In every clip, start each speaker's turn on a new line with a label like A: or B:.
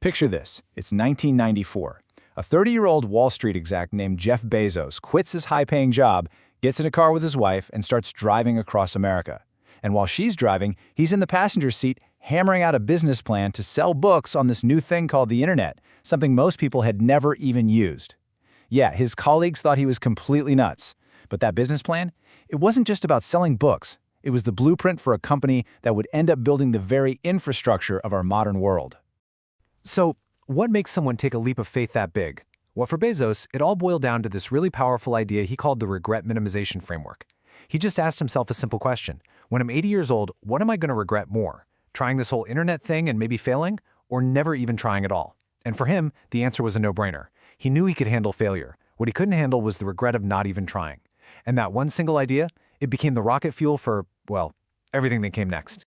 A: Picture this. It's 1994. A 30-year-old Wall Street exec named Jeff Bezos quits his high-paying job, gets in a car with his wife, and starts driving across America. And while she's driving, he's in the passenger seat hammering out a business plan to sell books on this new thing called the internet, something most people had never even used. Yeah, his colleagues thought he was completely nuts. But that business plan? It wasn't just about selling books. It was the blueprint for a company that would end up building the very infrastructure of our modern world.
B: So, what makes someone take a leap of faith that big? Well, for Bezos, it all boiled down to this really powerful idea he called the regret minimization framework. He just asked himself a simple question. When I'm 80 years old, what am I going to regret more? Trying this whole internet thing and maybe failing? Or never even trying at all? And for him, the answer was a no-brainer. He knew he could handle failure. What he couldn't handle was the regret of not even trying. And that one single idea, it became the rocket fuel for, well, everything that came next.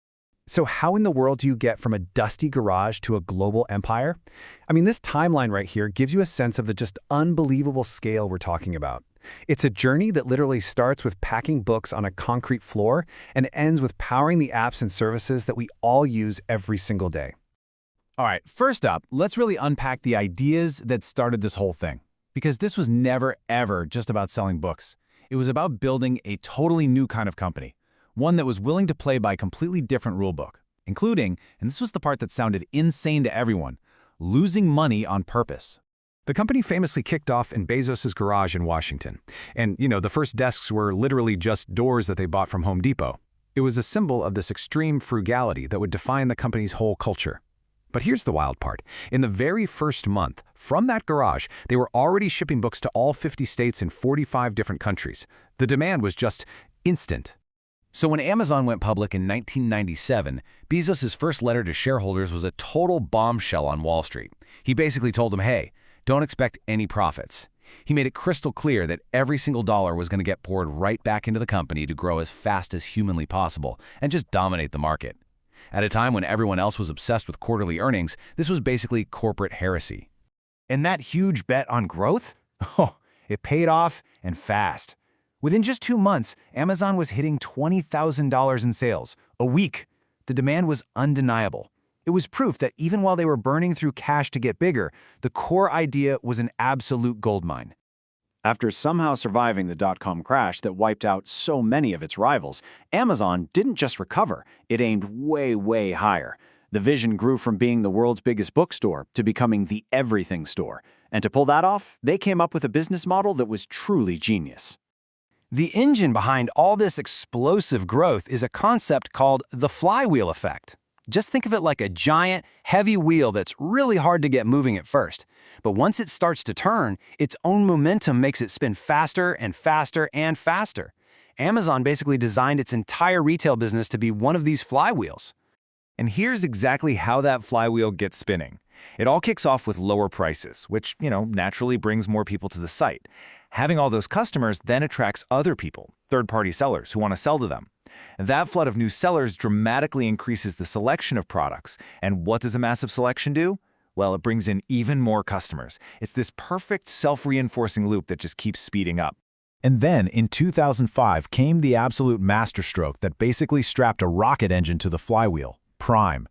B: So how in the world do you get from a dusty garage to a global empire? I mean, this timeline right here gives you a sense of the just unbelievable scale we're talking about. It's a journey that literally starts with packing books on a concrete floor and ends with powering the apps and services that we all use every single day.
A: All right, first up, let's really unpack the ideas that started this whole thing. Because this was never, ever just about selling books. It was about building a totally new kind of company. One that was willing to play by a completely different rulebook, including, and this was the part that sounded insane to everyone, losing money on purpose.
B: The company famously kicked off in Bezos' garage in Washington. And, the first desks were literally just doors that they bought from Home Depot. It was a symbol of this extreme frugality that would define the company's whole culture. But here's the wild part. In the very first month, from that garage, they were already shipping books to all 50 states in 45 different countries. The demand was just instant.
A: So when Amazon went public in 1997, Bezos' first letter to shareholders was a total bombshell on Wall Street. He basically told them, hey, don't expect any profits. He made it crystal clear that every single dollar was going to get poured right back into the company to grow as fast as humanly possible and just dominate the market. At a time when everyone else was obsessed with quarterly earnings, this was basically corporate heresy. And that huge bet on growth? Oh, it paid off and fast. Within just 2 months, Amazon was hitting $20,000 in sales a week. The demand was undeniable. It was proof that even while they were burning through cash to get bigger, the core idea was an absolute goldmine. After somehow surviving the dot-com crash that wiped out so many of its rivals, Amazon didn't just recover, it aimed way, way higher. The vision grew from being the world's biggest bookstore to becoming the everything store. And to pull that off, they came up with a business model that was truly genius. The engine behind all this explosive growth is a concept called the flywheel effect. Just think of it like a giant, heavy wheel that's really hard to get moving at first. But once it starts to turn, its own momentum makes it spin faster and faster and faster. Amazon basically designed its entire retail business to be one of these flywheels. And here's exactly how that flywheel gets spinning. It all kicks off with lower prices, which, naturally brings more people to the site. Having all those customers then attracts other people, third-party sellers who want to sell to them. That flood of new sellers dramatically increases the selection of products. And what does a massive selection do? Well, it brings in even more customers. It's this perfect self-reinforcing loop that just keeps speeding up. And then, in 2005, came the absolute masterstroke that basically strapped a rocket engine to the flywheel, Prime.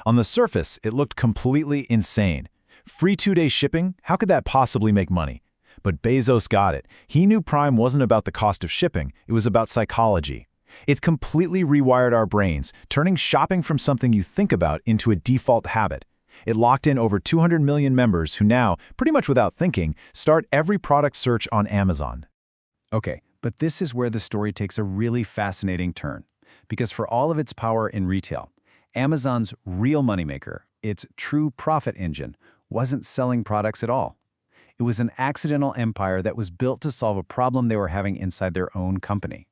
A: On the surface, it looked completely insane. Free 2-day shipping? How could that possibly make money? But Bezos got it. He knew Prime wasn't about the cost of shipping, it was about psychology. It's completely rewired our brains, turning shopping from something you think about into a default habit. It locked in over 200 million members who now, pretty much without thinking, start every product search on Amazon. Okay, but this is where the story takes a really fascinating turn. Because for all of its power in retail, Amazon's real moneymaker, its true profit engine, wasn't selling products at all. It was an accidental empire that was built to solve a problem they were having inside their own company.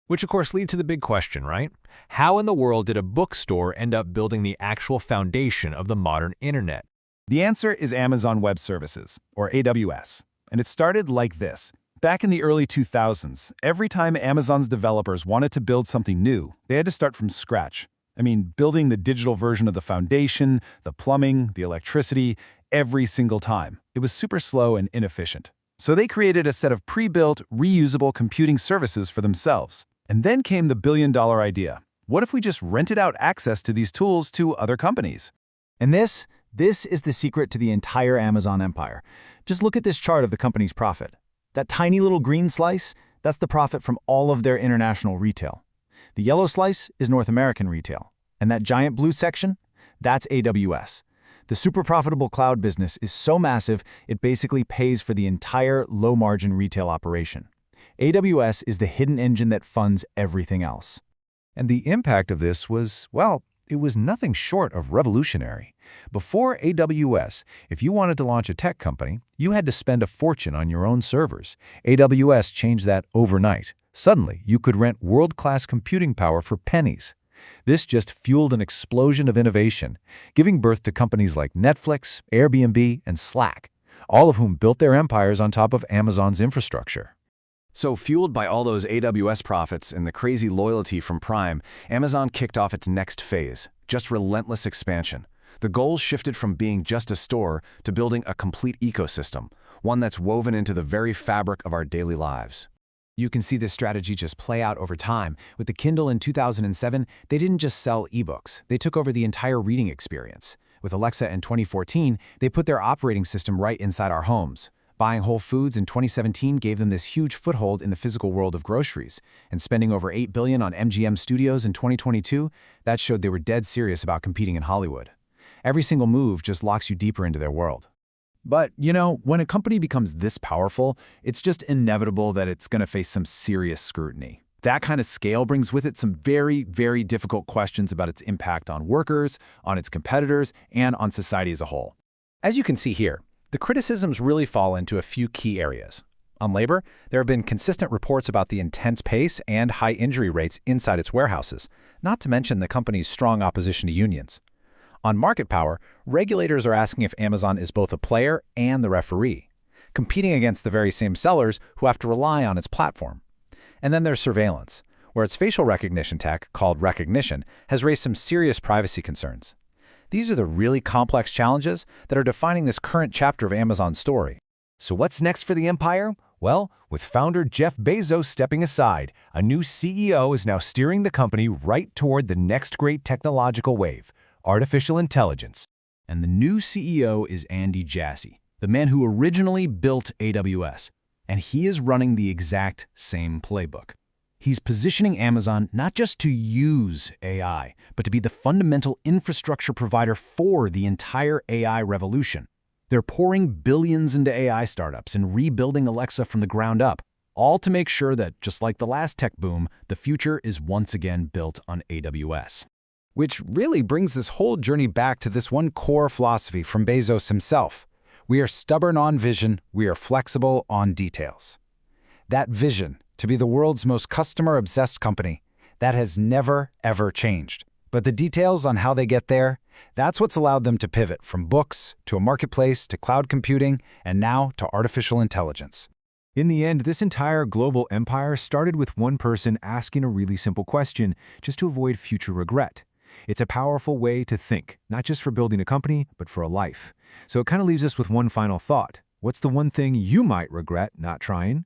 B: Which of course leads to the big question, right? How in the world did a bookstore end up building the actual foundation of the modern internet?
A: The answer is Amazon Web Services, or AWS. And it started like this. Back in the early 2000s, every time Amazon's developers wanted to build something new, they had to start from scratch. I mean, building the digital version of the foundation, the plumbing, the electricity, every single time. It was super slow and inefficient. So they created a set of pre-built, reusable computing services for themselves. And then came the billion-dollar idea. What if we just rented out access to these tools to other companies? And this
C: This is the secret to the entire Amazon empire. Just look at this chart of the company's profit. That tiny little green slice, that's the profit from all of their international retail. The yellow slice is North American retail. And that giant blue section? That's AWS. The super profitable cloud business is so massive, it basically pays for the entire low-margin retail operation. AWS is the hidden engine that funds everything else.
B: And the impact of this was, well, it was nothing short of revolutionary. Before AWS, if you wanted to launch a tech company, you had to spend a fortune on your own servers. AWS changed that overnight. Suddenly, you could rent world-class computing power for pennies. This just fueled an explosion of innovation, giving birth to companies like Netflix, Airbnb, and Slack, all of whom built their empires on top of Amazon's infrastructure.
A: So fueled by all those AWS profits and the crazy loyalty from Prime, Amazon kicked off its next phase, just relentless expansion. The goals shifted from being just a store to building a complete ecosystem, one that's woven into the very fabric of our daily lives.
C: You can see this strategy just play out over time. With the Kindle in 2007, they didn't just sell ebooks, they took over the entire reading experience. With Alexa in 2014, they put their operating system right inside our homes. Buying Whole Foods in 2017 gave them this huge foothold in the physical world of groceries, and spending over $8 billion on MGM Studios in 2022, that showed they were dead serious about competing in Hollywood. Every single move just locks you deeper into their world. But, when a company becomes this powerful, it's just inevitable that it's going to face some serious scrutiny. That kind of scale brings with it some very, very difficult questions about its impact on workers, on its competitors, and on society as a whole. As you can see here, the criticisms really fall into a few key areas. On labor, there have been consistent reports about the intense pace and high injury rates inside its warehouses, not to mention the company's strong opposition to unions. On market power, regulators are asking if Amazon is both a player and the referee, competing against the very same sellers who have to rely on its platform. And then there's surveillance, where its facial recognition tech, called Recognition, has raised some serious privacy concerns. These are the really complex challenges that are defining this current chapter of Amazon's story.
B: So what's next for the empire? Well, with founder Jeff Bezos stepping aside, a new CEO is now steering the company right toward the next great technological wave, artificial intelligence.
C: And the new CEO is Andy Jassy, the man who originally built AWS. And he is running the exact same playbook. He's positioning Amazon not just to use AI, but to be the fundamental infrastructure provider for the entire AI revolution. They're pouring billions into AI startups and rebuilding Alexa from the ground up, all to make sure that, just like the last tech boom, the future is once again built on AWS. Which really brings this whole journey back to this one core philosophy from Bezos himself. We are stubborn on vision, we are flexible on details. That vision, to be the world's most customer-obsessed company, that has never, ever changed. But the details on how they get there, that's what's allowed them to pivot from books to a marketplace to cloud computing and now to artificial intelligence.
B: In the end, this entire global empire started with one person asking a really simple question just to avoid future regret. It's a powerful way to think, not just for building a company, but for a life. So it kind of leaves us with one final thought. What's the one thing you might regret not trying?